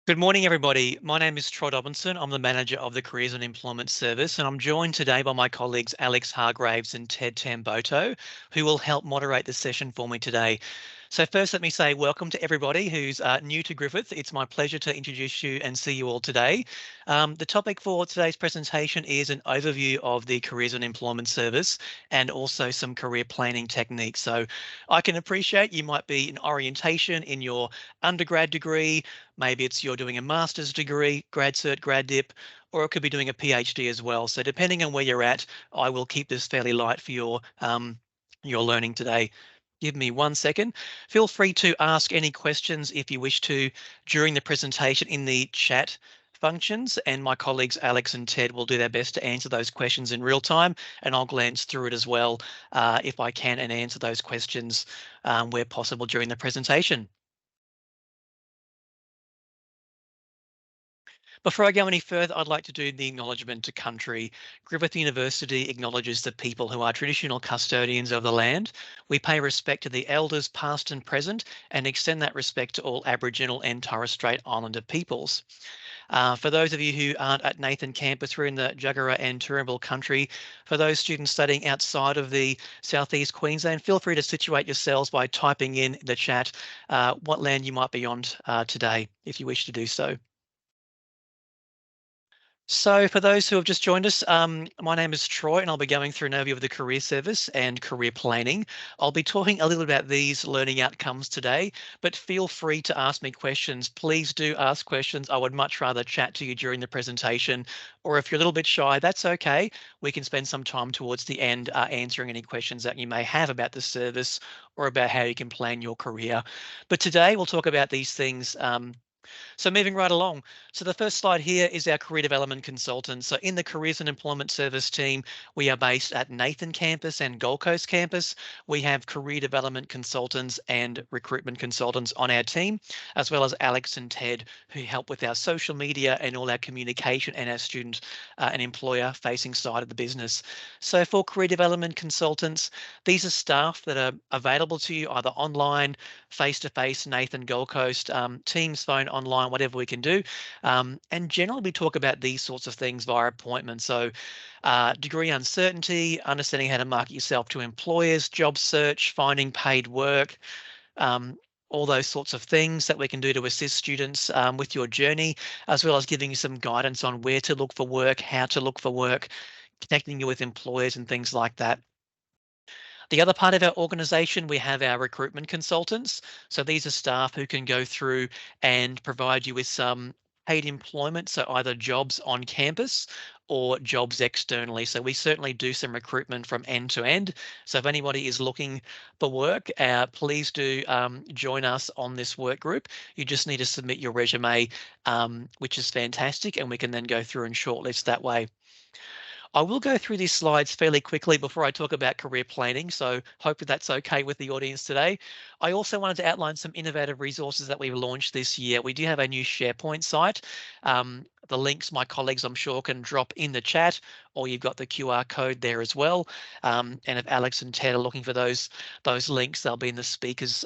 Good morning, everybody. My name is Troy Dobinson. I'm the manager of the Careers and Employment Service, and I'm joined today by my colleagues Alex Hargraves and Ted Tamboto, who will help moderate the session for me today. So first, let me say welcome to everybody who's new to Griffith. It's my pleasure to introduce you and see you all today. The topic for today's presentation is an overview of the Careers and Employment Service and also some career planning techniques. So I can appreciate you might be in orientation in your undergrad degree. Maybe it's you're doing a master's degree, grad cert, grad dip, or it could be doing a PhD as well. So depending on where you're at, I will keep this fairly light for your learning today. Give me 1 second. Feel free to ask any questions if you wish to during the presentation in the chat functions, and my colleagues Alex and Ted will do their best to answer those questions in real time, and I'll glance through it as well if I can and answer those questions where possible during the presentation. Before I go any further, I'd like to do the acknowledgement to country. Griffith University acknowledges the people who are traditional custodians of the land. We pay respect to the elders past and present and extend that respect to all Aboriginal and Torres Strait Islander peoples. For those of you who aren't at Nathan campus, we're in the Juggera and Turrbal country. For those students studying outside of the southeast Queensland, feel free to situate yourselves by typing in the chat what land you might be on today, if you wish to do so. So for those who have just joined us, my name is Troy and I'll be going through an overview of the career service and career planning. I'll be talking a little about these learning outcomes today, but feel free to ask me questions. Please do ask questions. I would much rather chat to you during the presentation, or if you're a little bit shy, that's okay. We can spend some time towards the end answering any questions that you may have about the service or about how you can plan your career. But today we'll talk about these things so moving right along. So the first slide here is our career development consultant. So in the Careers and Employment Service team, we are based at Nathan campus and Gold Coast campus. We have career development consultants and recruitment consultants on our team, as well as Alex and Ted, who help with our social media and all our communication and our student and employer facing side of the business. So for career development consultants, these are staff that are available to you either online, face-to-face, Nathan Gold Coast, Teams, phone, online, whatever we can do. And generally we talk about these sorts of things via appointment. So degree uncertainty, understanding how to market yourself to employers, job search, finding paid work, all those sorts of things that we can do to assist students with your journey, as well as giving you some guidance on where to look for work, how to look for work, connecting you with employers and things like that. The other part of our organisation, we have our recruitment consultants. So these are staff who can go through and provide you with some paid employment, so either jobs on campus or jobs externally. So we certainly do some recruitment from end to end. So if anybody is looking for work, please do join us on this work group. You just need to submit your resume, which is fantastic, and we can then go through and shortlist that way. I will go through these slides fairly quickly before I talk about career planning, so hopefully that's okay with the audience today. I also wanted to outline some innovative resources that we've launched this year. We do have a new SharePoint site. The links my colleagues I'm sure can drop in the chat, or you've got the QR code there as well. And if Alex and Ted are looking for those links, they'll be in the speakers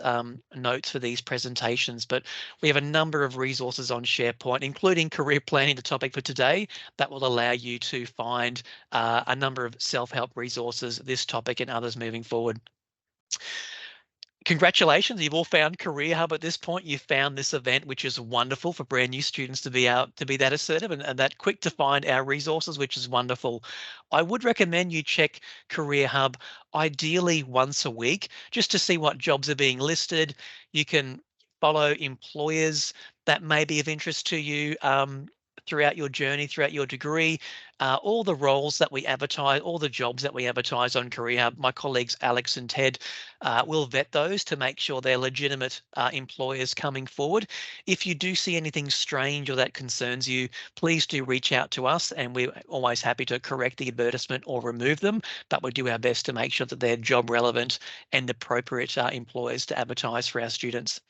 notes for these presentations. But we have a number of resources on SharePoint, including career planning, the topic for today, that will allow you to find a number of self-help resources, this topic and others moving forward. Congratulations, you've all found Career Hub at this point. You've found this event, which is wonderful for brand new students to be out to be that assertive and that quick to find our resources, which is wonderful. I would recommend you check Career Hub ideally once a week just to see what jobs are being listed. You can follow employers that may be of interest to you throughout your journey, throughout your degree, all the roles that we advertise, all the jobs that we advertise on Career Hub. My colleagues Alex and Ted will vet those to make sure they're legitimate employers coming forward. If you do see anything strange or that concerns you, please do reach out to us, and we're always happy to correct the advertisement or remove them, but we do our best to make sure that they're job relevant and appropriate employers to advertise for our students.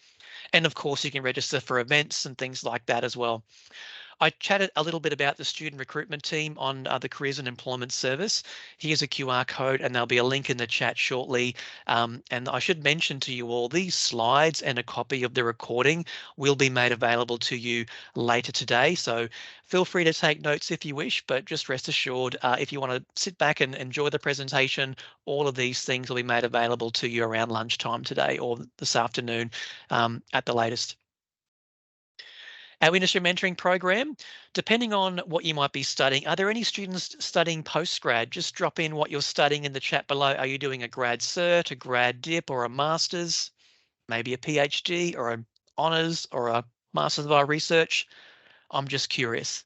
And of course, you can register for events and things like that as well. I chatted a little bit about the student recruitment team on the Careers and Employment Service. Here's a QR code and there'll be a link in the chat shortly. And I should mention to you all, these slides and a copy of the recording will be made available to you later today. So feel free to take notes if you wish, but just rest assured, if you want to sit back and enjoy the presentation, all of these things will be made available to you around lunchtime today or this afternoon at the latest. Our industry mentoring program, depending on what you might be studying, are there any students studying postgrad? Just drop in what you're studying in the chat below. Are you doing a grad cert, a grad dip, or a master's? Maybe a PhD or an honours or a master's of our research? I'm just curious.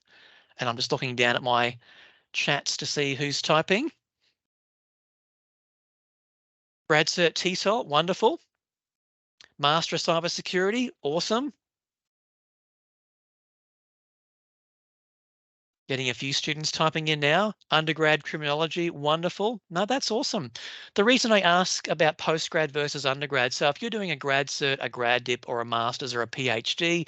And I'm just looking down at my chats to see who's typing. Grad cert TESOL, wonderful. Master of Cybersecurity, awesome. Getting a few students typing in now. Undergrad criminology, wonderful. No, that's awesome. The reason I ask about postgrad versus undergrad, so if you're doing a grad cert, a grad dip, or a master's or a PhD,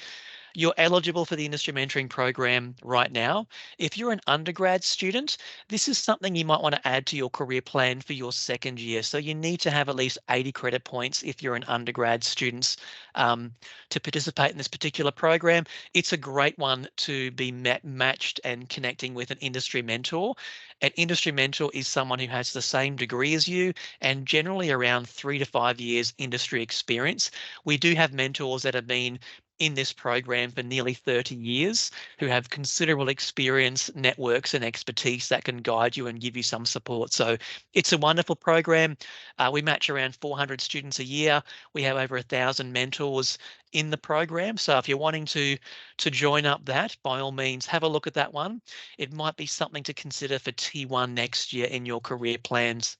you're eligible for the industry mentoring program right now. If you're an undergrad student, this is something you might want to add to your career plan for your second year. So you need to have at least 80 credit points if you're an undergrad student to participate in this particular program. It's a great one to be matched and connecting with an industry mentor. An industry mentor is someone who has the same degree as you and generally around 3 to 5 years industry experience. We do have mentors that have been in this program for nearly 30 years who have considerable experience, networks and expertise that can guide you and give you some support. So it's a wonderful program. We match around 400 students a year. We have over 1,000 mentors in the program. So if you're wanting to join up that, by all means, have a look at that one. It might be something to consider for T1 next year in your career plans.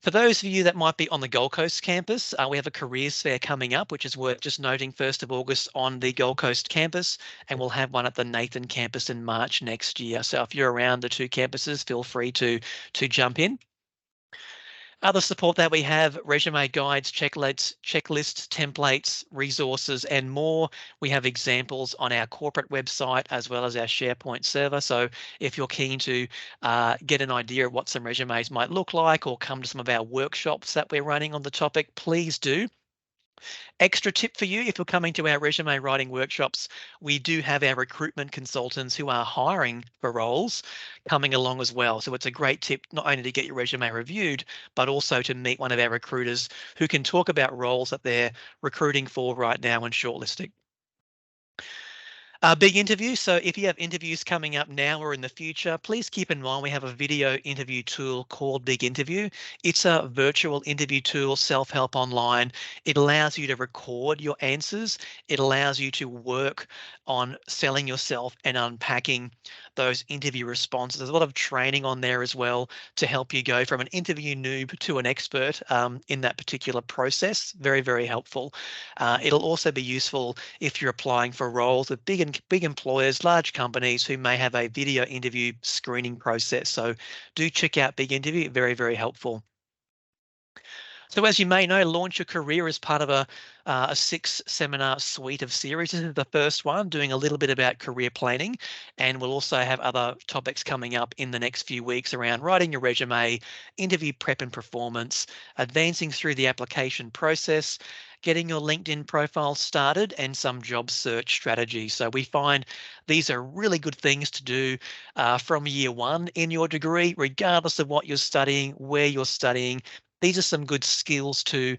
For those of you that might be on the Gold Coast campus, we have a careers fair coming up, which is worth just noting 1st of August on the Gold Coast campus, and we'll have one at the Nathan campus in March next year. So if you're around the two campuses, feel free to jump in. Other support that we have, resume guides, checklists, templates, resources, and more. We have examples on our corporate website as well as our SharePoint server. So if you're keen to get an idea of what some resumes might look like or come to some of our workshops that we're running on the topic, please do. Extra tip for you, if you're coming to our resume writing workshops, we do have our recruitment consultants who are hiring for roles coming along as well. So it's a great tip not only to get your resume reviewed, but also to meet one of our recruiters who can talk about roles that they're recruiting for right now and shortlisting. Big interview. So if you have interviews coming up now or in the future, please keep in mind we have a video interview tool called Big Interview. It's a virtual interview tool, self-help online. It allows you to record your answers. It allows you to work on selling yourself and unpacking those interview responses. There's a lot of training on there as well to help you go from an interview noob to an expert in that particular process. Very, very helpful. It'll also be useful if you're applying for roles with big employers, large companies who may have a video interview screening process. So do check out Big Interview, very, very helpful. So as you may know, Launch Your Career is part of a 6-seminar suite of series. This is the first one, doing a little bit about career planning, and we'll also have other topics coming up in the next few weeks around writing your resume, interview prep and performance, advancing through the application process, getting your LinkedIn profile started, and some job search strategies. So we find these are really good things to do from year one in your degree, regardless of what you're studying, where you're studying. These are some good skills to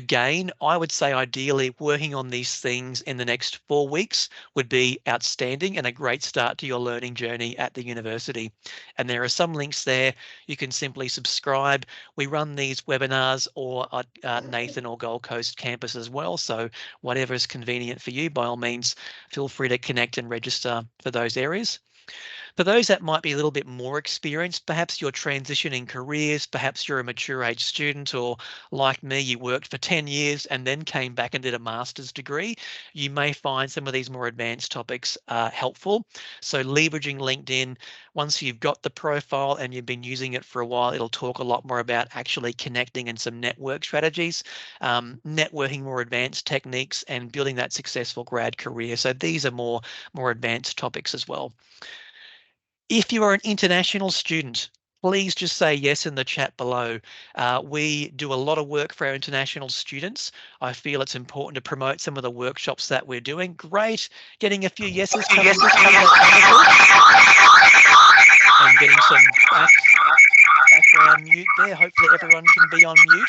gain. I would say ideally working on these things in the next 4 weeks would be outstanding and a great start to your learning journey at the university. And there are some links there. You can simply subscribe. We run these webinars or at Nathan or Gold Coast campus as well. So whatever is convenient for you, by all means, feel free to connect and register for those areas. For those that might be a little bit more experienced, perhaps you're transitioning careers, perhaps you're a mature age student, or like me, you worked for 10 years and then came back and did a master's degree, you may find some of these more advanced topics helpful. So leveraging LinkedIn, once you've got the profile and you've been using it for a while, it'll talk a lot more about actually connecting and some network strategies, networking more advanced techniques, and building that successful grad career. So these are more advanced topics as well. If you are an international student, please just say yes in the chat below. We do a lot of work for our international students. I feel it's important to promote some of the workshops that we're doing. Great, getting a few yeses coming through. I'm getting some background mute there. Hopefully everyone can be on mute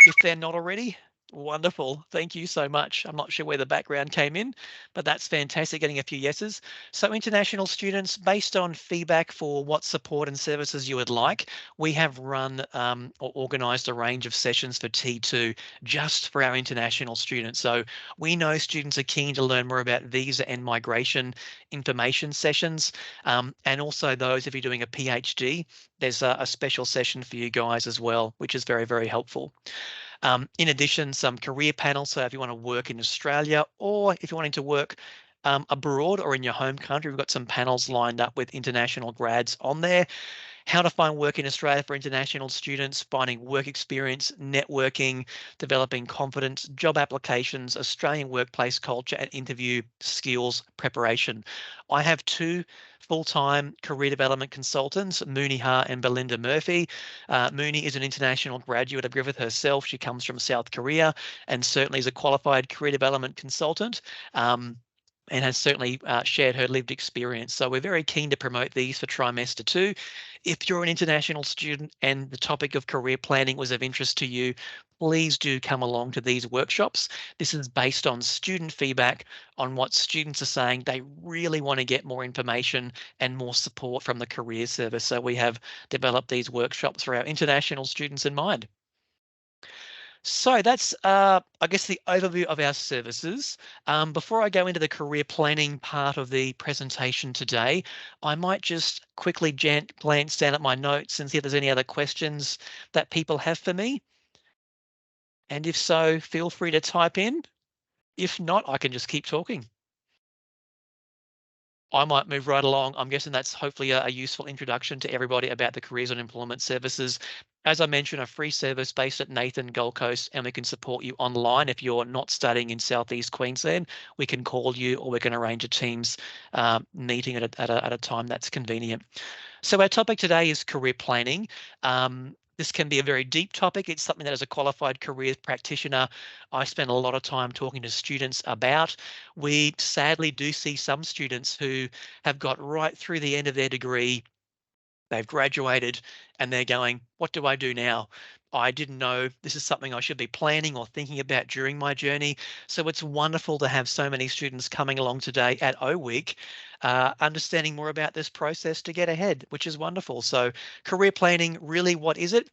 if they're not already. Wonderful. Thank you so much. I'm not sure where the background came in, but that's fantastic, getting a few yeses. So international students, based on feedback for what support and services you would like, we have run or organised a range of sessions for T2 just for our international students. So we know students are keen to learn more about visa and migration information sessions. And also those, if you're doing a PhD, there's a special session for you guys as well, which is very, very helpful. In addition, some career panels. So if you want to work in Australia, or if you're wanting to work abroad or in your home country, we've got some panels lined up with international grads on there. How to find work in Australia for international students, finding work experience, networking, developing confidence, job applications, Australian workplace culture, and interview skills preparation. I have two full-time career development consultants, Mooney Hart and Belinda Murphy. Mooney is an international graduate of Griffith herself. She comes from South Korea and certainly is a qualified career development consultant. And has certainly shared her lived experience. So we're very keen to promote these for trimester 2. If you're an international student and the topic of career planning was of interest to you, please do come along to these workshops. This is based on student feedback on what students are saying. They really want to get more information and more support from the Career Service. So we have developed these workshops for our international students in mind. So that's, I guess, the overview of our services. Before I go into the career planning part of the presentation today, I might just quickly glance down at my notes and see if there's any other questions that people have for me. And if so, feel free to type in. If not, I can just keep talking. I might move right along. I'm guessing that's hopefully a useful introduction to everybody about the Careers and Employment Services. As I mentioned, a free service based at Nathan, Gold Coast, and we can support you online. If you're not studying in Southeast Queensland, we can call you or we can arrange a Teams meeting at a time that's convenient. So our topic today is career planning. This can be a very deep topic. It's something that as a qualified careers practitioner, I spend a lot of time talking to students about. We sadly do see some students who have got right through the end of their degree. They've graduated and they're going, what do I do now? I didn't know this is something I should be planning or thinking about during my journey. So it's wonderful to have so many students coming along today at O Week, understanding more about this process to get ahead, which is wonderful. So career planning, really, what is it?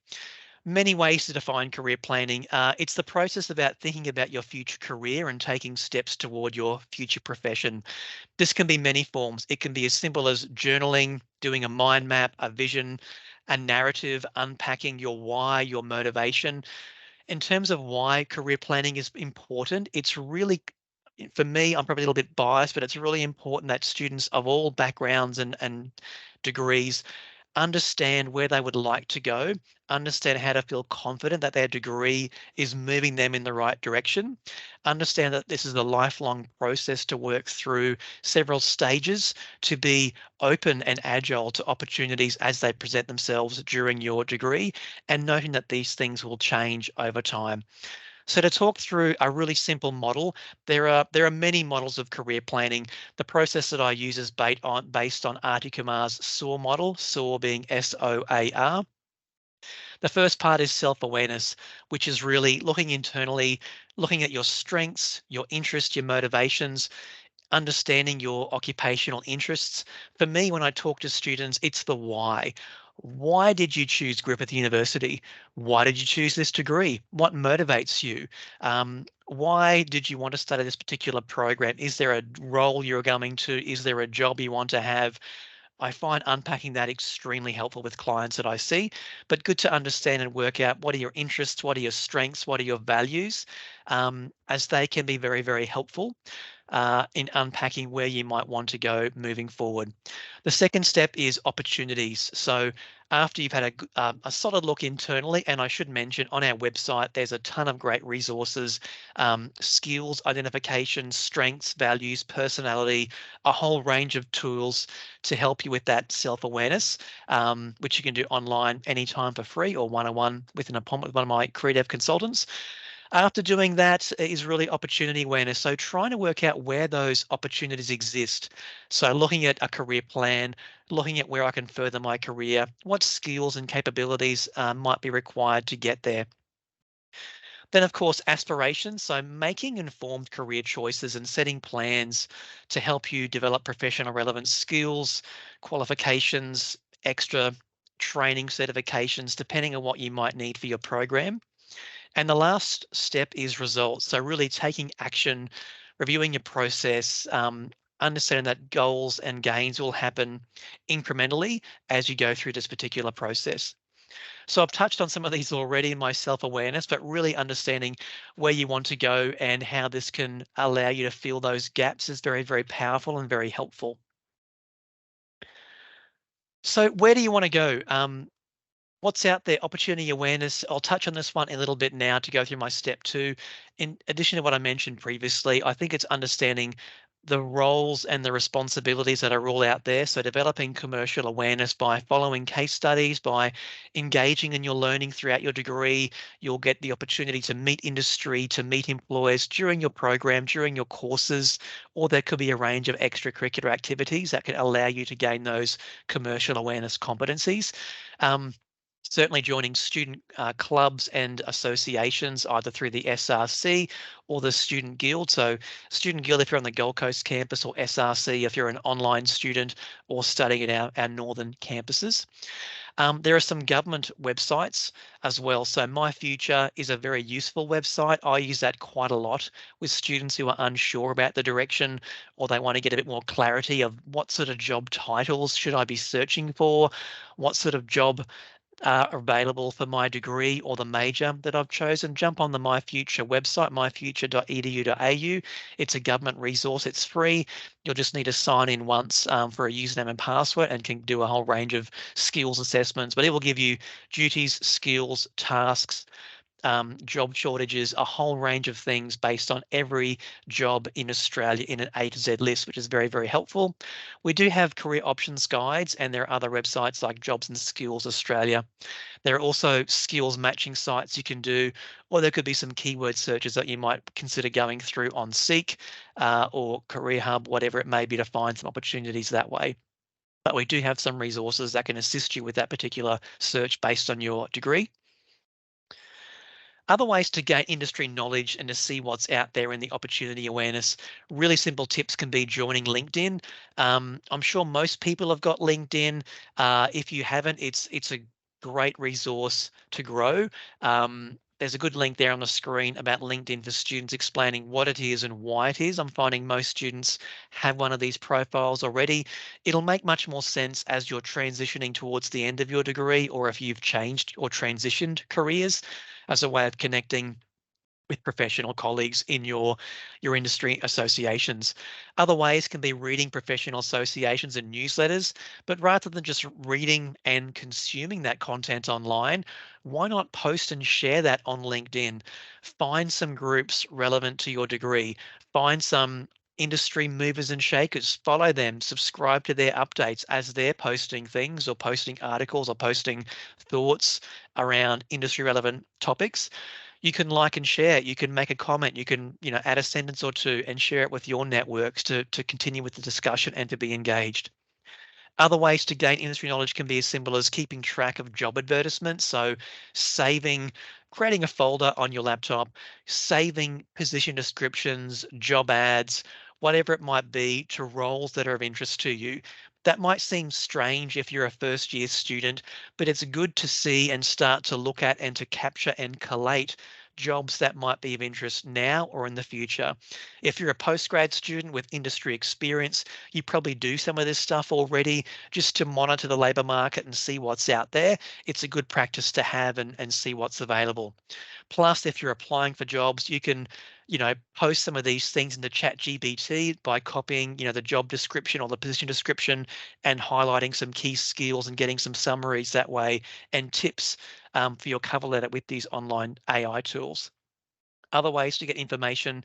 Many ways to define career planning. It's the process about thinking about your future career and taking steps toward your future profession. This can be many forms. It can be as simple as journaling, doing a mind map, a vision, a narrative, unpacking your why, your motivation. In terms of why career planning is important, it's really, for me, I'm probably a little bit biased, but it's really important that students of all backgrounds and degrees understand where they would like to go, understand how to feel confident that their degree is moving them in the right direction, understand that this is a lifelong process to work through several stages to be open and agile to opportunities as they present themselves during your degree, and noting that these things will change over time. So to talk through a really simple model, there are many models of career planning. The process that I use is based on Arti Kumar's SOAR model, SOAR being SOAR. The first part is self-awareness, which is really looking internally, looking at your strengths, your interests, your motivations, understanding your occupational interests. For me, when I talk to students, it's the why. Why did you choose Griffith University? Why did you choose this degree? What motivates you? Why did you want to study this particular program? Is there a role you're going to? Is there a job you want to have? I find unpacking that extremely helpful with clients that I see, but good to understand and work out what are your interests, what are your strengths, what are your values, as they can be very, very helpful in unpacking where you might want to go moving forward. The second step is opportunities. So after you've had a solid look internally, and I should mention on our website, there's a ton of great resources, skills, identification, strengths, values, personality, a whole range of tools to help you with that self-awareness, which you can do online anytime for free or one-on-one with an appointment with one of my career dev consultants. After doing that is really opportunity awareness. So trying to work out where those opportunities exist. So looking at a career plan, looking at where I can further my career, what skills and capabilities might be required to get there. Then, of course, aspirations. So making informed career choices and setting plans to help you develop professional relevant skills, qualifications, extra training certifications, depending on what you might need for your program. And the last step is results. So really taking action, reviewing your process, understanding that goals and gains will happen incrementally as you go through this particular process. So I've touched on some of these already in my self-awareness, but really understanding where you want to go and how this can allow you to fill those gaps is very, very powerful and very helpful. So where do you want to go? What's out there? Opportunity awareness. I'll touch on this one a little bit now to go through my step two. In addition to what I mentioned previously, I think it's understanding the roles and the responsibilities that are all out there. So developing commercial awareness by following case studies, by engaging in your learning throughout your degree. You'll get the opportunity to meet industry, to meet employers during your program, during your courses, or there could be a range of extracurricular activities that can allow you to gain those commercial awareness competencies. Certainly joining student clubs and associations, either through the SRC or the Student Guild. So Student Guild if you're on the Gold Coast campus, or SRC if you're an online student or studying at our northern campuses. There are some government websites as well. So My Future is a very useful website. I use that quite a lot with students who are unsure about the direction, or they want to get a bit more clarity of what sort of job titles should I be searching for, what sort of job are available for my degree or the major that I've chosen. Jump on the My Future website, myfuture.edu.au. It's a government resource. It's free. You'll just need to sign in once for a username and password and can do a whole range of skills assessments. But it will give you duties, skills, tasks, job shortages, a whole range of things based on every job in Australia in an A to Z list, which is very, very helpful. We do have career options guides, and there are other websites like Jobs and Skills Australia. There are also skills matching sites you can do, or there could be some keyword searches that you might consider going through on Seek or Career Hub, whatever it may be, to find some opportunities that way. But we do have some resources that can assist you with that particular search based on your degree. Other ways to gain industry knowledge and to see what's out there in the opportunity awareness, really simple tips can be joining LinkedIn. I'm sure most people have got LinkedIn. If you haven't, it's a great resource to grow. There's a good link there on the screen about LinkedIn for students explaining what it is and why it is. I'm finding most students have one of these profiles already. It'll make much more sense as you're transitioning towards the end of your degree, or if you've changed or transitioned careers, as a way of connecting with professional colleagues in your industry associations. Other ways can be reading professional associations and newsletters, but rather than just reading and consuming that content online, why not post and share that on LinkedIn? Find some groups relevant to your degree. Find some industry movers and shakers, follow them, subscribe to their updates as they're posting things or posting articles or posting thoughts around industry relevant topics. You can like and share, you can make a comment, you can, add a sentence or two and share it with your networks to continue with the discussion and to be engaged. Other ways to gain industry knowledge can be as simple as keeping track of job advertisements. So creating a folder on your laptop, saving position descriptions, job ads, whatever it might be, to roles that are of interest to you. That might seem strange if you're a first year student, but it's good to see and start to look at and to capture and collate jobs that might be of interest now or in the future. If you're a postgrad student with industry experience, you probably do some of this stuff already just to monitor the labour market and see what's out there. It's a good practice to have and see what's available. Plus, if you're applying for jobs, you can, post some of these things into ChatGPT by copying, the job description or the position description and highlighting some key skills and getting some summaries that way and tips for your cover letter with these online AI tools. Other ways to get information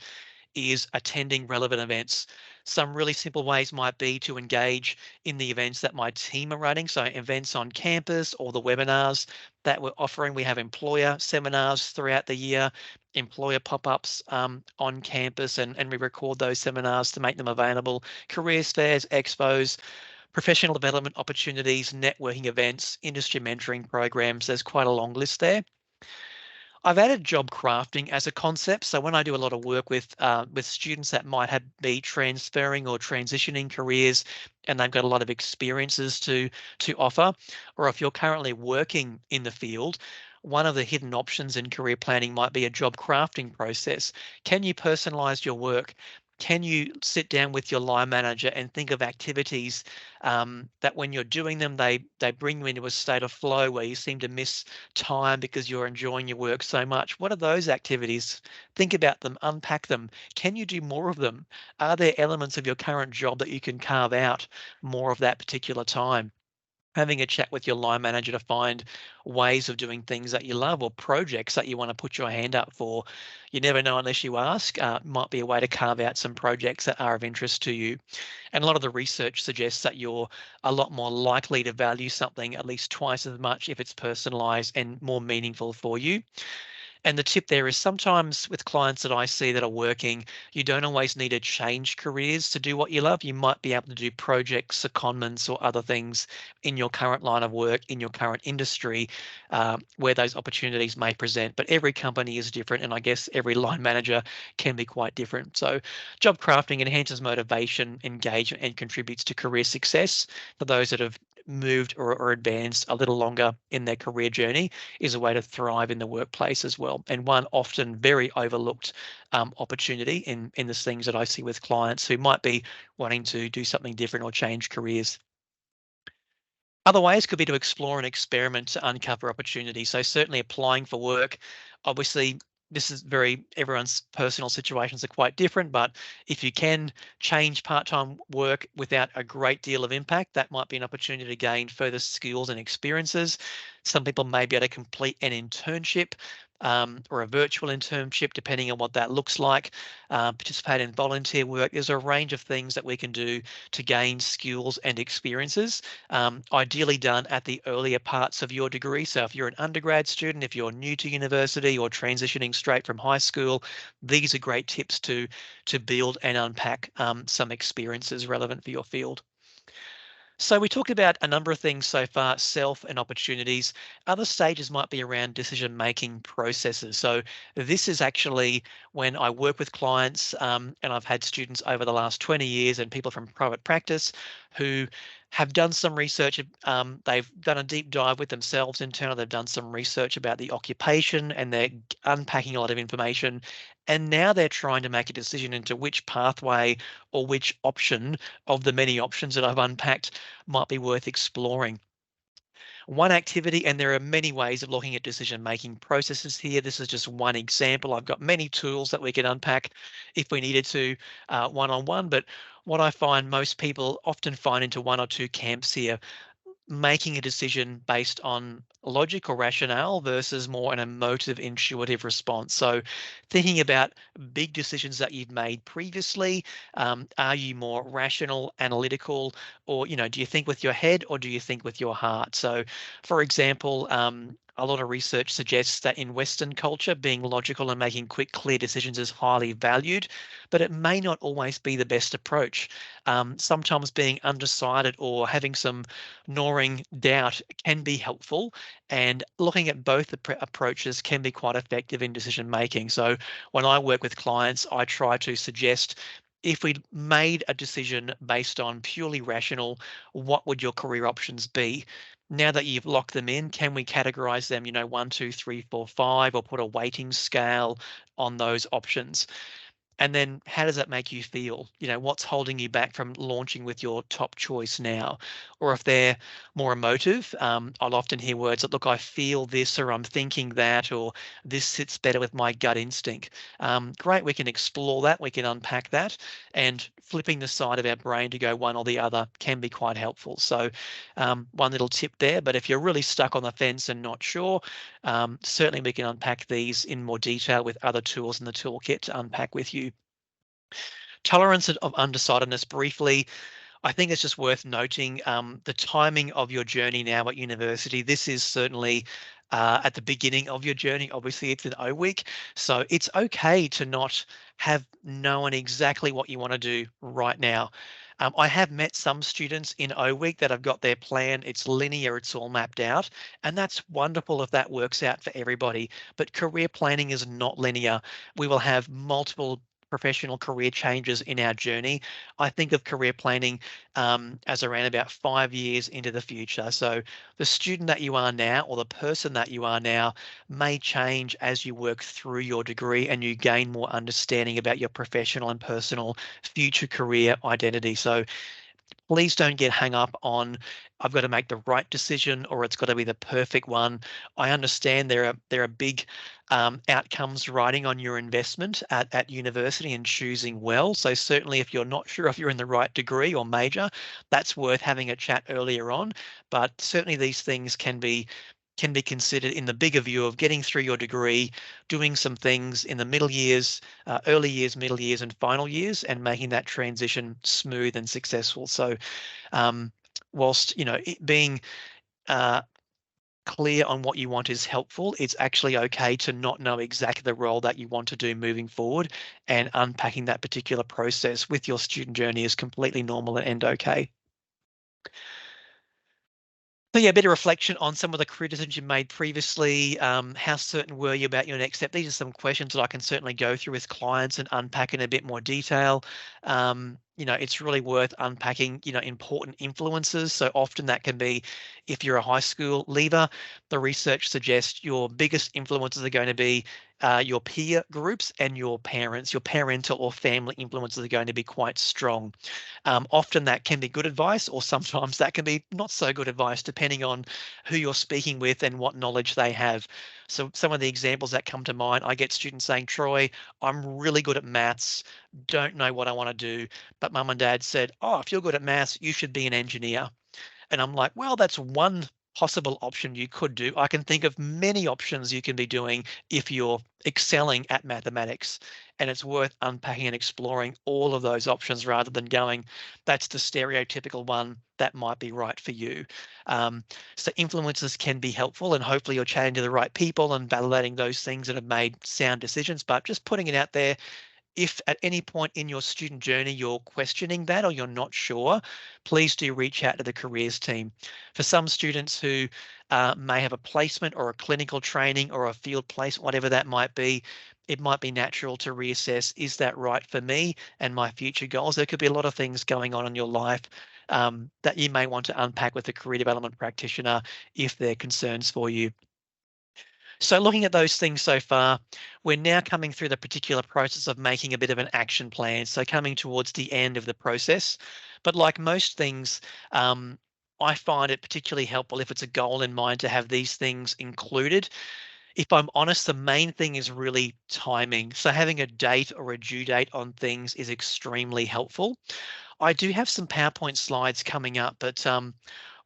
is attending relevant events. Some really simple ways might be to engage in the events that my team are running. So events on campus or the webinars that we're offering. We have employer seminars throughout the year, employer pop-ups on campus, and we record those seminars to make them available. Careers fairs, expos, professional development opportunities, networking events, industry mentoring programs. There's quite a long list there. I've added job crafting as a concept. So when I do a lot of work with students that might be transferring or transitioning careers, and they've got a lot of experiences to offer, or if you're currently working in the field, one of the hidden options in career planning might be a job crafting process. Can you personalize your work? Can you sit down with your line manager and think of activities that when you're doing them, they bring you into a state of flow where you seem to miss time because you're enjoying your work so much? What are those activities? Think about them, unpack them. Can you do more of them? Are there elements of your current job that you can carve out more of that particular time? Having a chat with your line manager to find ways of doing things that you love or projects that you want to put your hand up for. You never know unless you ask. Might be a way to carve out some projects that are of interest to you. And a lot of the research suggests that you're a lot more likely to value something at least twice as much if it's personalized and more meaningful for you. And the tip there is sometimes with clients that I see that are working, you don't always need to change careers to do what you love. You might be able to do projects, secondments, or other things in your current line of work, in your current industry, where those opportunities may present. But every company is different, and I guess every line manager can be quite different. So job crafting enhances motivation, engagement, and contributes to career success for those that have moved or advanced a little longer in their career journey is a way to thrive in the workplace as well. And one often very overlooked opportunity in the things that I see with clients who might be wanting to do something different or change careers. Other ways could be to explore and experiment to uncover opportunities. So certainly applying for work, obviously this is everyone's personal situations are quite different, but if you can change part-time work without a great deal of impact, that might be an opportunity to gain further skills and experiences. Some people may be able to complete an internship or a virtual internship, depending on what that looks like, participate in volunteer work. There's a range of things that we can do to gain skills and experiences, ideally done at the earlier parts of your degree. So if you're an undergrad student, if you're new to university or transitioning straight from high school, these are great tips to build and unpack some experiences relevant for your field. So we talked about a number of things so far, self and opportunities. Other stages might be around decision-making processes. So this is actually when I work with clients, and I've had students over the last 20 years and people from private practice who have done some research. They've done a deep dive with themselves internally. They've done some research about the occupation and they're unpacking a lot of information. And now they're trying to make a decision into which pathway or which option of the many options that I've unpacked might be worth exploring. One activity, and there are many ways of looking at decision-making processes here. This is just one example. I've got many tools that we can unpack if we needed to one-on-one, but what I find most people often find into one or two camps here, making a decision based on logic or rationale versus more an emotive, intuitive response. So thinking about big decisions that you've made previously, are you more rational, analytical, or, do you think with your head or do you think with your heart? So for example, a lot of research suggests that in Western culture, being logical and making quick, clear decisions is highly valued, but it may not always be the best approach. Sometimes being undecided or having some gnawing doubt can be helpful, and looking at both approaches can be quite effective in decision making. So when I work with clients, I try to suggest if we made a decision based on purely rational, what would your career options be? Now that you've locked them in, can we categorize them, 1, 2, 3, 4, 5, or put a weighting scale on those options? And then how does that make you feel? What's holding you back from launching with your top choice now? Or if they're more emotive, I'll often hear words that, look, I feel this, or I'm thinking that, or this sits better with my gut instinct. Great, we can explore that, we can unpack that, and flipping the side of our brain to go one or the other can be quite helpful. So one little tip there, but if you're really stuck on the fence and not sure, certainly we can unpack these in more detail with other tools in the toolkit to unpack with you. Tolerance of undecidedness briefly. I think it's just worth noting the timing of your journey now at university. This is certainly at the beginning of your journey. Obviously, it's an O week, so it's okay to not have known exactly what you want to do right now. I have met some students in O week that have got their plan. It's linear, it's all mapped out, and that's wonderful if that works out for everybody. But career planning is not linear. We will have multiple professional career changes in our journey. I think of career planning as around about 5 years into the future. So the student that you are now, or the person that you are now, may change as you work through your degree and you gain more understanding about your professional and personal future career identity. So please don't get hung up on, I've got to make the right decision, or it's got to be the perfect one. I understand there are big outcomes riding on your investment at university and choosing well. So certainly if you're not sure if you're in the right degree or major, that's worth having a chat earlier on. But certainly these things can be considered in the bigger view of getting through your degree, doing some things in the middle years, early years, middle years, and final years, and making that transition smooth and successful. So, whilst it being clear on what you want is helpful, it's actually okay to not know exactly the role that you want to do moving forward, and unpacking that particular process with your student journey is completely normal and okay. So yeah, a bit of reflection on some of the criticisms you made previously. How certain were you about your next step? These are some questions that I can certainly go through with clients and unpack in a bit more detail. It's really worth unpacking, important influences. So often that can be, if you're a high school leaver, the research suggests your biggest influences are going to be your peer groups and your parents. Your parental or family influences are going to be quite strong. Often that can be good advice, or sometimes that can be not so good advice, depending on who you're speaking with and what knowledge they have. So some of the examples that come to mind, I get students saying, Troy, I'm really good at maths, don't know what I want to do, but mum and dad said, oh, if you're good at maths, you should be an engineer. And I'm like, well, that's one possible option you could do. I can think of many options you can be doing if you're excelling at mathematics. And it's worth unpacking and exploring all of those options rather than going, that's the stereotypical one that might be right for you. So influences can be helpful, and hopefully you're chatting to the right people and validating those things that have made sound decisions. But just putting it out there, if at any point in your student journey you're questioning that or you're not sure, please do reach out to the careers team. For some students who may have a placement or a clinical training or a field place, whatever that might be, it might be natural to reassess, is that right for me and my future goals? There could be a lot of things going on in your life that you may want to unpack with a career development practitioner if they're concerns for you. So looking at those things so far, we're now coming through the particular process of making a bit of an action plan. So coming towards the end of the process. But like most things, I find it particularly helpful if it's a goal in mind to have these things included. If I'm honest, the main thing is really timing. So having a date or a due date on things is extremely helpful. I do have some PowerPoint slides coming up, but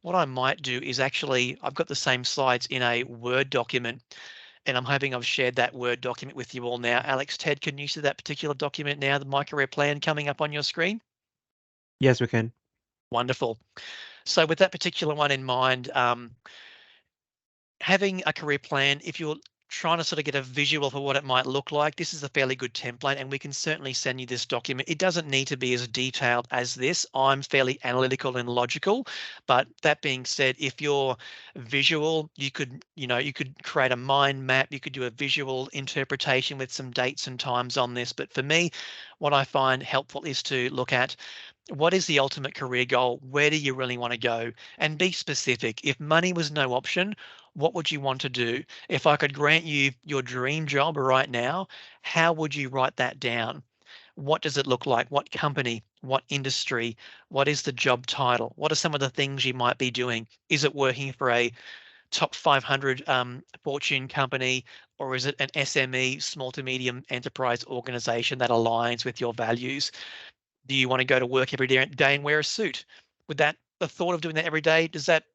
what I might do is actually, I've got the same slides in a Word document, and I'm hoping I've shared that Word document with you all now. Alex, Ted, can you see that particular document now, the My Career Plan coming up on your screen? Yes, we can. Wonderful. So with that particular one in mind, having a career plan, if you're trying to sort of get a visual for what it might look like, this is a fairly good template, and we can certainly send you this document. It doesn't need to be as detailed as this. I'm fairly analytical and logical, but that being said, if you're visual, you could, you could create a mind map, you could do a visual interpretation with some dates and times on this. But for me, what I find helpful is to look at what is the ultimate career goal? Where do you really want to go? And be specific. If money was no option, what would you want to do? If I could grant you your dream job right now, how would you write that down? What does it look like? What company? What industry? What is the job title? What are some of the things you might be doing? Is it working for a top 500 Fortune company, or is it an SME, small to medium enterprise organization that aligns with your values? Do you want to go to work every day and wear a suit? Would that, the thought of doing that every day, does that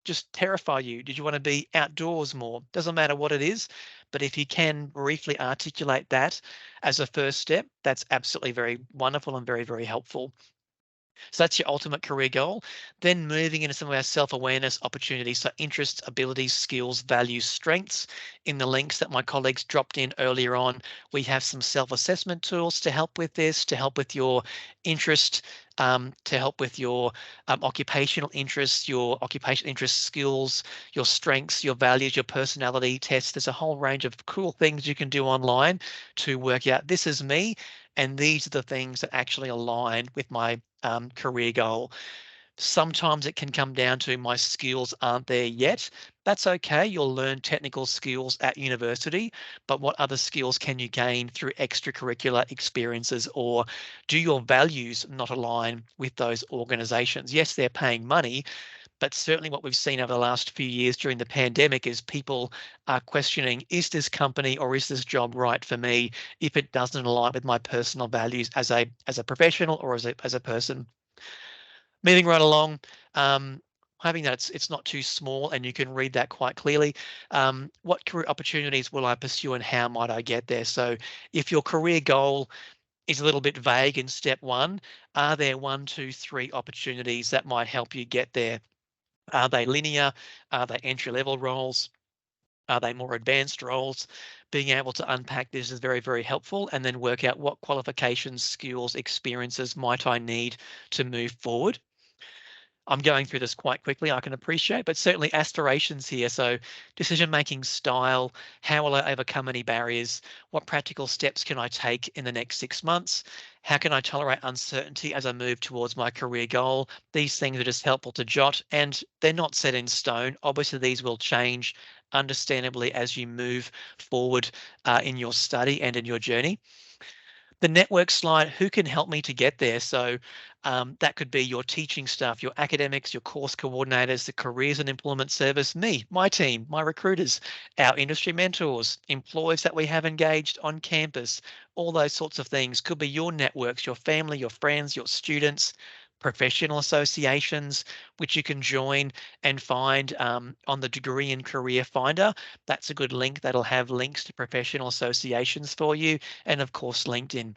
just terrify you? Did you want to be outdoors more? Doesn't matter what it is, but if you can briefly articulate that as a first step, that's absolutely very wonderful and very, very helpful. So that's your ultimate career goal. Then moving into some of our self-awareness opportunities. So interests, abilities, skills, values, strengths. In the links that my colleagues dropped in earlier on, we have some self-assessment tools to help with this, to help with your interest, to help with your occupational interests, skills, your strengths, your values, your personality tests. There's a whole range of cool things you can do online to work out, this is me, and these are the things that actually align with my career goal. Sometimes it can come down to my skills aren't there yet. That's okay. You'll learn technical skills at university, but what other skills can you gain through extracurricular experiences, or do your values not align with those organizations? Yes, they're paying money, but certainly what we've seen over the last few years during the pandemic is people are questioning, is this company or is this job right for me if it doesn't align with my personal values as a professional or as a person? Moving right along, hoping that it's not too small and you can read that quite clearly. What career opportunities will I pursue and how might I get there? So if your career goal is a little bit vague in step one, are there 1, 2, 3 opportunities that might help you get there? Are they linear? Are they entry-level roles? Are they more advanced roles? Being able to unpack this is very, very helpful, and then work out what qualifications, skills, experiences might I need to move forward. I'm going through this quite quickly, I can appreciate, but certainly aspirations here. So decision-making style, how will I overcome any barriers? What practical steps can I take in the next 6 months? How can I tolerate uncertainty as I move towards my career goal? These things are just helpful to jot, and they're not set in stone. Obviously, these will change understandably as you move forward in your study and in your journey. The network slide, who can help me to get there? So that could be your teaching staff, your academics, your course coordinators, the careers and employment service, me, my team, my recruiters, our industry mentors, employees that we have engaged on campus, all those sorts of things. Could be your networks, your family, your friends, your students, professional associations, which you can join and find on the Degree and Career Finder. That's a good link that'll have links to professional associations for you, and of course, LinkedIn.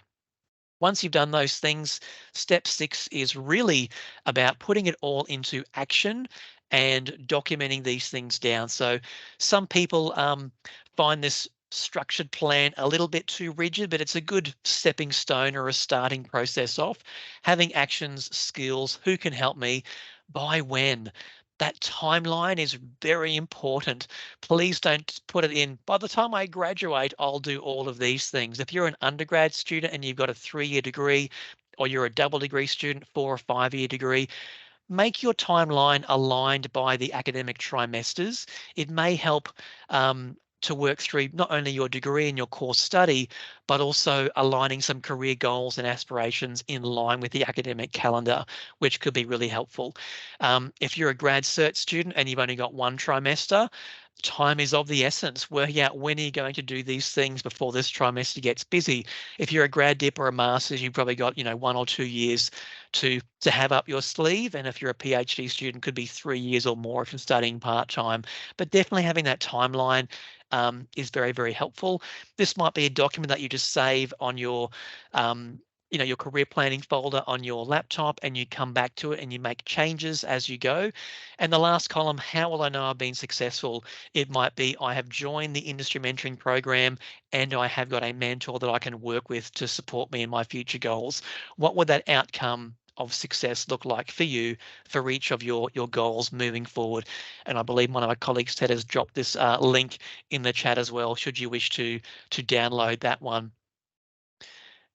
Once you've done those things, step 6 is really about putting it all into action and documenting these things down. So some people find this structured plan a little bit too rigid, but it's a good stepping stone or a starting process off. Having actions, skills, who can help me, by when. That timeline is very important. Please don't put it in, by the time I graduate, I'll do all of these things. If you're an undergrad student and you've got a 3-year degree, or you're a double degree student, 4 or 5-year degree, make your timeline aligned by the academic trimesters. It may help to work through not only your degree and your course study, but also aligning some career goals and aspirations in line with the academic calendar, which could be really helpful. If you're a grad cert student and you've only got 1 trimester, time is of the essence. Working out when are you going to do these things before this trimester gets busy. If you're a grad dip or a master's, you've probably got 1 or 2 years to have up your sleeve. And if you're a PhD student, could be 3 years or more if you're studying part-time. But definitely having that timeline is very, very helpful. This might be a document that you just save on your your career planning folder on your laptop, and you come back to it and you make changes as you go. And the last column, how will I know I've been successful? It might be I have joined the industry mentoring program and I have got a mentor that I can work with to support me in my future goals. What would that outcome of success look like for you for each of your goals moving forward? And I believe one of my colleagues, Ted, has dropped this link in the chat as well, should you wish to download that one.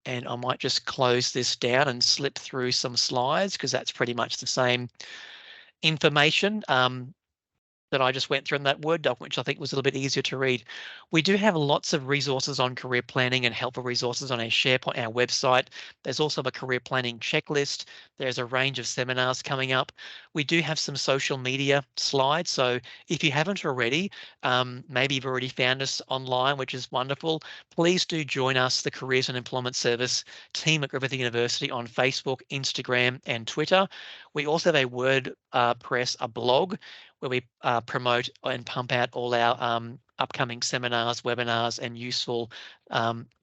And I might just close this down and slip through some slides because that's pretty much the same information. That I just went through in that Word doc, which I think was a little bit easier to read. We do have lots of resources on career planning and helpful resources on our SharePoint, our website. There's also a career planning checklist. There's a range of seminars coming up. We do have some social media slides. So if you haven't already, maybe you've already found us online, which is wonderful. Please do join us, the Careers and Employment Service team at Griffith University, on Facebook, Instagram, and Twitter. We also have a WordPress, a blog, where we promote and pump out all our upcoming seminars, webinars, and useful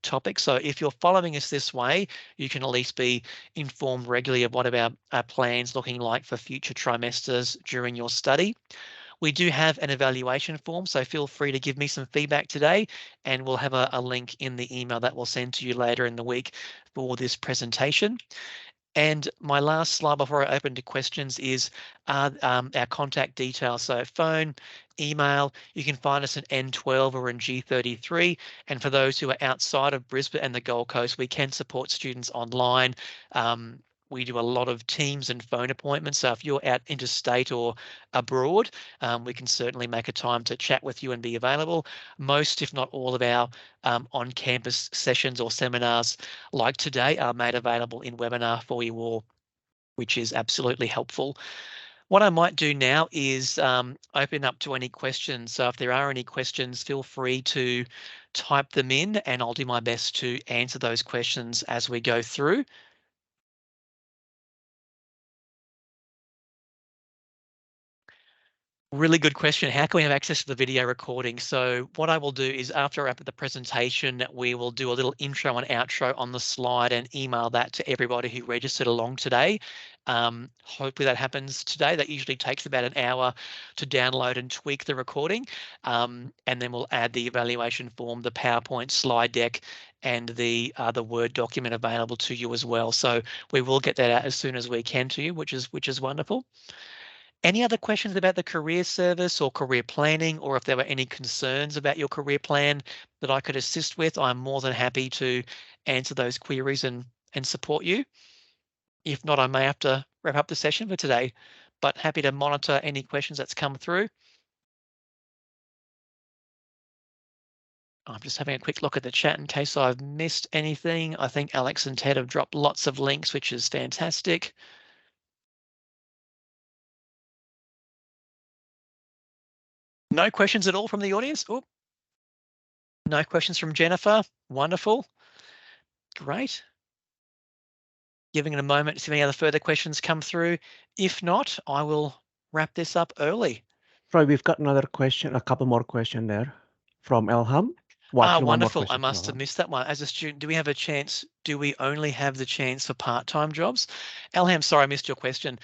topics. So if you're following us this way, you can at least be informed regularly of what our plans looking like for future trimesters during your study. We do have an evaluation form, so feel free to give me some feedback today, and we'll have a link in the email that we'll send to you later in the week for this presentation. And my last slide before I open to questions is our contact details. So phone, email, you can find us at N12 or in G33. And for those who are outside of Brisbane and the Gold Coast, we can support students online. We do a lot of Teams and phone appointments. So if you're out interstate or abroad, we can certainly make a time to chat with you and be available. Most, if not all, of our on-campus sessions or seminars like today are made available in webinar for you all, which is absolutely helpful. What I might do now is open up to any questions. So if there are any questions, feel free to type them in and I'll do my best to answer those questions as we go through. Really good question. How can we have access to the video recording? So what I will do is after I wrap up the presentation, we will do a little intro and outro on the slide and email that to everybody who registered along today. Hopefully that happens today. That usually takes about an hour to download and tweak the recording. And then we'll add the evaluation form, the PowerPoint slide deck, and the Word document available to you as well. So we will get that out as soon as we can to you, which is wonderful. Any other questions about the career service or career planning, or if there were any concerns about your career plan that I could assist with, I'm more than happy to answer those queries and support you. If not, I may have to wrap up the session for today, but happy to monitor any questions that's come through. I'm just having a quick look at the chat in case I've missed anything. I think Alex and Ted have dropped lots of links, which is fantastic. No questions at all from the audience? Oh, no questions from Jennifer. Wonderful. Great. Giving it a moment to see if any other further questions come through. If not, I will wrap this up early. Troy, we've got another question, a couple more questions there from Elham. Well, actually, one more Wonderful. I question from must have Elham. missed that one. As a student, do we have a chance? Do we only have the chance for part-time jobs? Elham, sorry, I missed your question.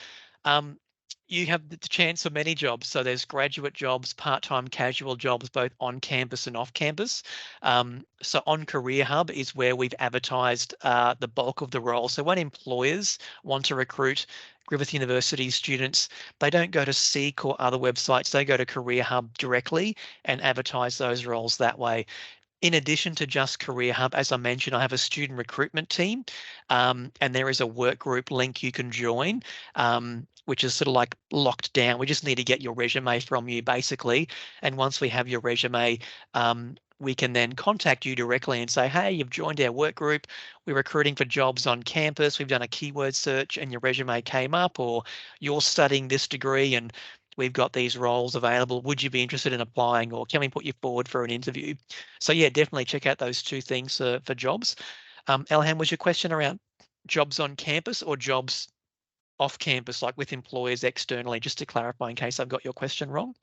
You have the chance for many jobs. So there's graduate jobs, part-time casual jobs, both on campus and off campus. So on Career Hub is where we've advertised the bulk of the role. So when employers want to recruit Griffith University students, they don't go to Seek or other websites. They go to Career Hub directly and advertise those roles that way. In addition to just Career Hub, as I mentioned, I have a student recruitment team, and there is a work group link you can join, which is sort of like locked down. We just need to get your resume from you, basically. And once we have your resume, we can then contact you directly and say, hey, you've joined our work group. We're recruiting for jobs on campus. We've done a keyword search and your resume came up, or you're studying this degree and we've got these roles available. Would you be interested in applying, or can we put you forward for an interview? So yeah, definitely check out those two things for jobs. Elham, was your question around jobs on campus or jobs off campus, like with employers externally, just to clarify in case I've got your question wrong?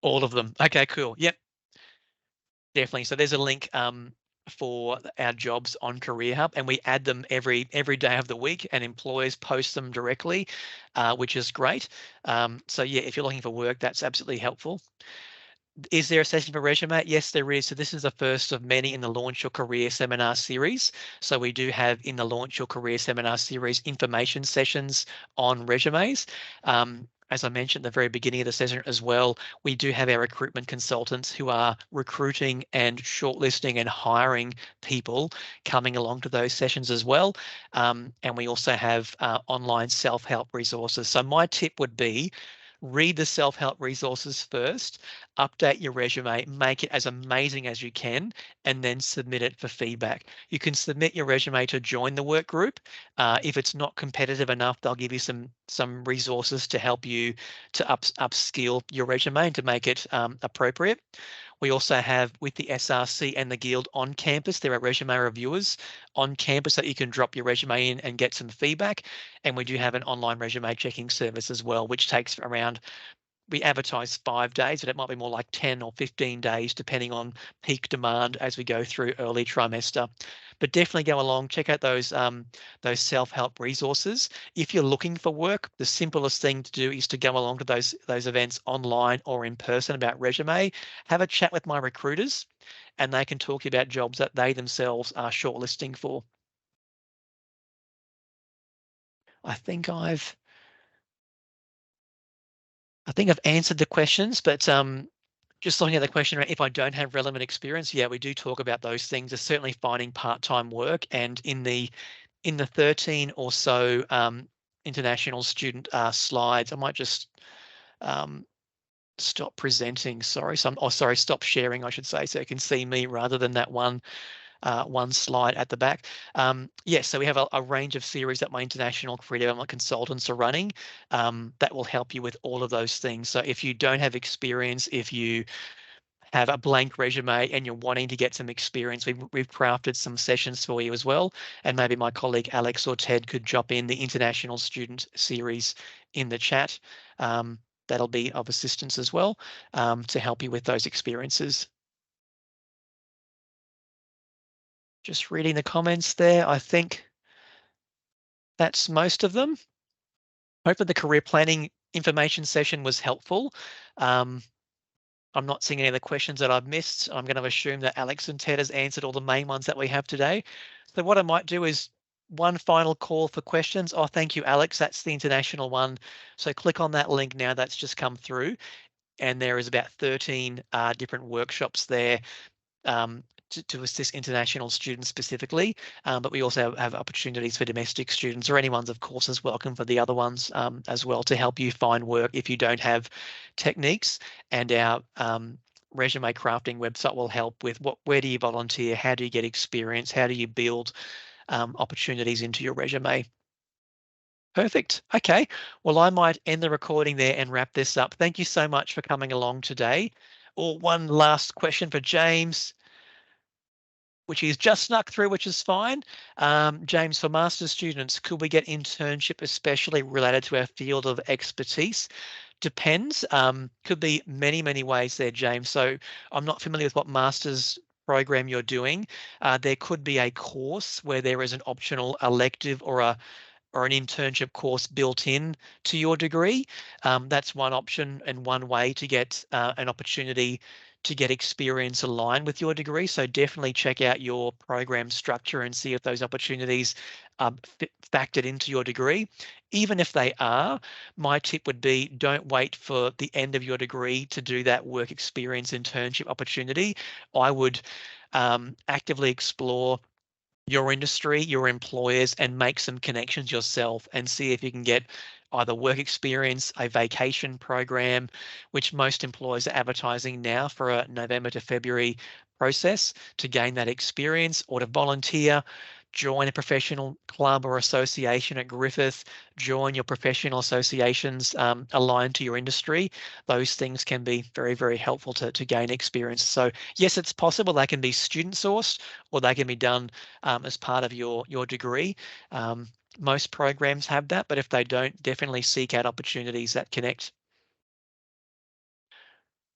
All of them. Okay, cool. Yep. Definitely. So there's a link for our jobs on Career Hub, and we add them every day of the week, and employers post them directly, which is great. So yeah, if you're looking for work, that's absolutely helpful. Is there a session for resume? Yes, there is. So this is the first of many in the Launch Your Career seminar series. So we do have in the Launch Your Career seminar series information sessions on resumes. As I mentioned at the very beginning of the session as well, we do have our recruitment consultants who are recruiting and shortlisting and hiring people coming along to those sessions as well. And we also have online self-help resources. So my tip would be read the self-help resources first, update your resume, make it as amazing as you can, and then submit it for feedback. You can submit your resume to join the work group. If it's not competitive enough, they'll give you some resources to help you to upskill your resume and to make it appropriate. We also have with the SRC and the Guild on campus, there are resume reviewers on campus that you can drop your resume in and get some feedback. And we do have an online resume checking service as well, which takes around, we advertise 5 days, but it might be more like 10 or 15 days, depending on peak demand as we go through early trimester. But definitely go along, check out those self-help resources. If you're looking for work, the simplest thing to do is to go along to those events online or in person about resume. Have a chat with my recruiters, and they can talk to you about jobs that they themselves are shortlisting for. I think I've answered the questions, but just looking at the question, if I don't have relevant experience, yeah, we do talk about those things. There's certainly finding part-time work, and in the 13 or so international student slides, I might just stop presenting. Sorry, stop sharing, I should say, so you can see me rather than that one slide at the back. Yes, so we have a range of series that my international career development consultants are running that will help you with all of those things. So if you don't have experience, if you have a blank resume and you're wanting to get some experience, we've crafted some sessions for you as well. And maybe my colleague Alex or Ted could drop in the international student series in the chat. That'll be of assistance as well to help you with those experiences. Just reading the comments there, I think that's most of them. Hopefully the career planning information session was helpful. I'm not seeing any other questions that I've missed. I'm going to assume that Alex and Ted has answered all the main ones that we have today. So what I might do is one final call for questions. Oh, thank you, Alex. That's the international one. So click on that link now that's just come through. And there is about 13 different workshops there to assist international students specifically, but we also have opportunities for domestic students, or anyone's of course is welcome for the other ones as well, to help you find work if you don't have techniques. And our resume crafting website will help with where do you volunteer, how do you get experience, how do you build opportunities into your resume. Perfect. Okay. Well, I might end the recording there and wrap this up. Thank you so much for coming along today. Or one last question for James, which he's just snuck through, which is fine. James, for master's students, could we get internship especially related to our field of expertise? Depends. Could be many ways there, James. So I'm not familiar with what master's program you're doing. There could be a course where there is an optional elective or an internship course built in to your degree. That's one option and one way to get an opportunity to get experience aligned with your degree. So definitely check out your program structure and see if those opportunities are factored into your degree. Even if they are, my tip would be don't wait for the end of your degree to do that work experience internship opportunity. I would actively explore your industry, your employers, and make some connections yourself and see if you can get either work experience, a vacation program, which most employers are advertising now for a November to February process to gain that experience, or to volunteer, join a professional club or association at Griffith, join your professional associations aligned to your industry. Those things can be very helpful to gain experience. So yes, it's possible they can be student sourced, or they can be done as part of your degree. Most programs have that, but if they don't, definitely seek out opportunities that connect.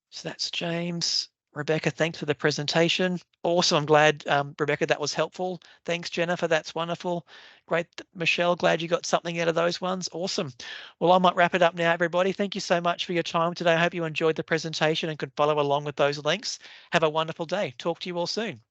So that's James. Rebecca, thanks for the presentation. Awesome. I'm glad, Rebecca, that was helpful. Thanks, Jennifer. That's wonderful. Great. Michelle, glad you got something out of those ones. Awesome. Well, I might wrap it up now, everybody. Thank you so much for your time today. I hope you enjoyed the presentation and could follow along with those links. Have a wonderful day. Talk to you all soon.